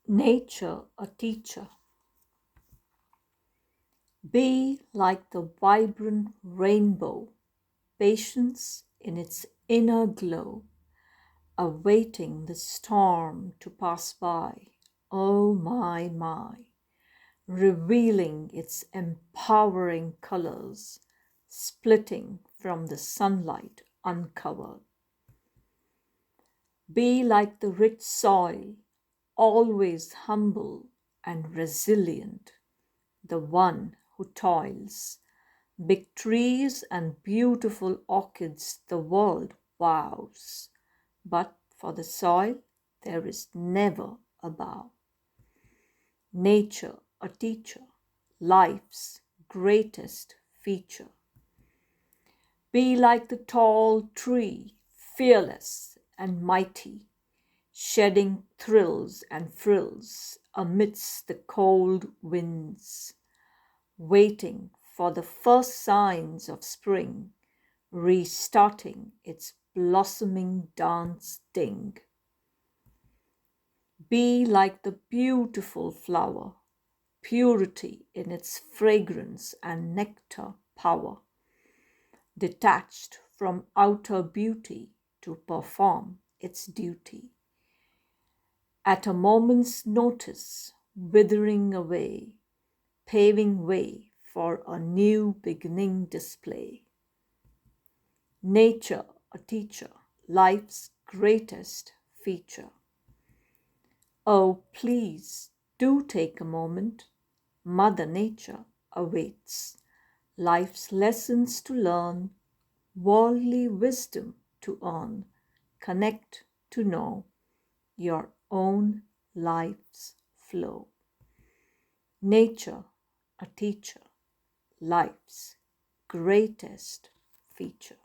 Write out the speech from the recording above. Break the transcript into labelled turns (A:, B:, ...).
A: Nature a teacher. Be like the vibrant rainbow, patience in its inner glow, awaiting the storm to pass by. Oh my, revealing its empowering colors, splitting from the sunlight uncovered. Be like the rich soil, always humble and resilient, the one who toils. Big trees and beautiful orchids the world vows, but for the soil there is never a bow. Nature a teacher, life's greatest feature. Be like the tall tree, fearless and mighty, shedding thrills and frills amidst the cold winds, waiting for the first signs of spring, restarting its blossoming dance ding. Be like the beautiful flower, purity in its fragrance and nectar power, detached from outer beauty to perform its duty. At a moment's notice, withering away, paving way for a new beginning display. Nature a teacher, life's greatest feature. Oh, please do take a moment. Mother Nature awaits life's lessons to learn, worldly wisdom to earn, connect to know your own life's flow. Nature a teacher, life's greatest feature.